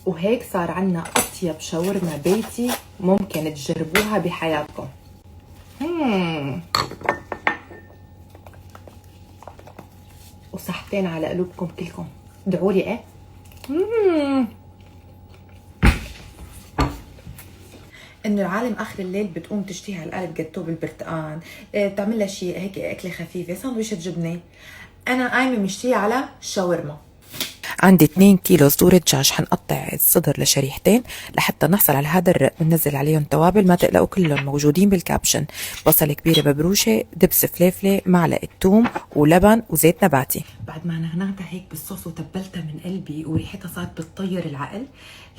وهيك صار عنا أطيب شاورما بيتي ممكن تجربوها بحياتكم. وصحتين على قلوبكم كلكم، ادعولي. ايه انه العالم اخر الليل بتقوم تشتهي على القلب جاتو بالبرتقال، بتعمل لها شيء هيك اكله خفيفه، ساندويشة جبنه. انا قايمه مشتهيه على شاورما. عندي 2 كيلو صدور دجاج، حنقطع الصدر لشريحتين لحتى نحصل على هذا الرق، بننزل عليهم توابل، ما تقلقوا كلهم موجودين بالكابشن. بصل كبيره مبروشه، دبس فليفله، معلقه ثوم ولبن وزيت نباتي. بعد ما نغنغتها هيك بالصوص وتبلتها من قلبي وريحتها صارت بتطير العقل،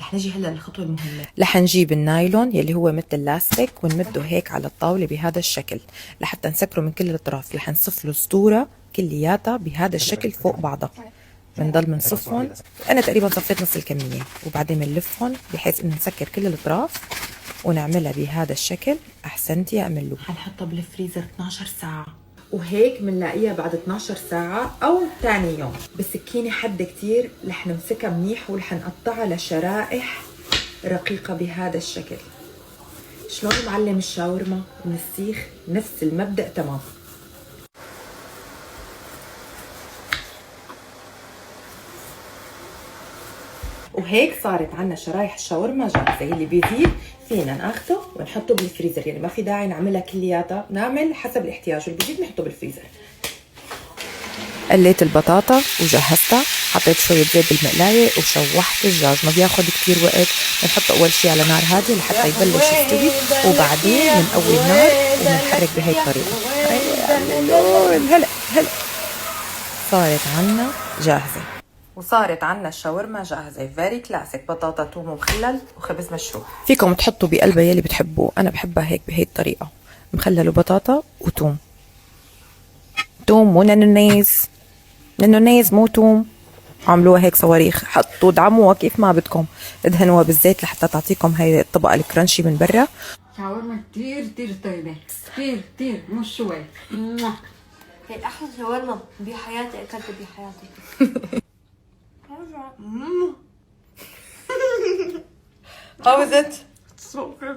رح نجي هلا للخطوه المهمه. رح نجيب النايلون يلي هو مثل اللاستيك ونمده هيك على الطاوله بهذا الشكل لحتى نسكره من كل الاطراف. رح نصف له الصدوره كلياتها بهذا الشكل فوق بعضها، بنضل بنصفهم. انا تقريبا صفيت نص الكميه، وبعدين بنلفهم بحيث انه نسكر كل الاطراف ونعملها بهذا الشكل. احسنتي يا ام اللوب. حنحطها بالفريزر 12 ساعه، وهيك بنلاقيها بعد 12 ساعه او ثاني يوم. بسكينه حاده كتير رح نمسكها منيح ورح نقطعها لشرائح رقيقه بهذا الشكل. شلون معلم الشاورما من السيخ؟ نفس المبدأ تمام. وهيك صارت عنا شرايح الشاورما جاهزه. اللي بيزيد فينا ناخده ونحطه بالفريزر، يعني ما في داعي نعملها كلياتها، نعمل حسب الاحتياج، واللي بيزيد نحطه بالفريزر. قليت البطاطا وجهزتها، حطيت شويه زيت بالمقلايه وشوحت الدجاج. ما بياخذ كثير وقت، بنحطه اول شيء على نار هاديه لحتى يبلش يستوي، وبعدين بنقوي النار وبنحرك بهي الطريقه. هلا هلا صارت عنا جاهزه، وصارت عنا الشاورما جاهزه. فيري كلاسيك، بطاطا توم ومخلل وخبز مشروح. فيكم تحطوا بقلبها يلي بتحبوه، انا بحبها هيك بهي الطريقه، مخلل وبطاطا وتوم. توم ونانونيز، نانونيز مو توم. عملوها هيك صواريخ، حطوا دعموها كيف ما بدكم، ادهنوها بالزيت لحتى تعطيكم هي الطبقه الكرانشي من برا. شاورما كتير كتير طيبه، كتير كتير مش شوي. هي احلى شاورما بحياتي اكلتها بحياتي. How is it? So good.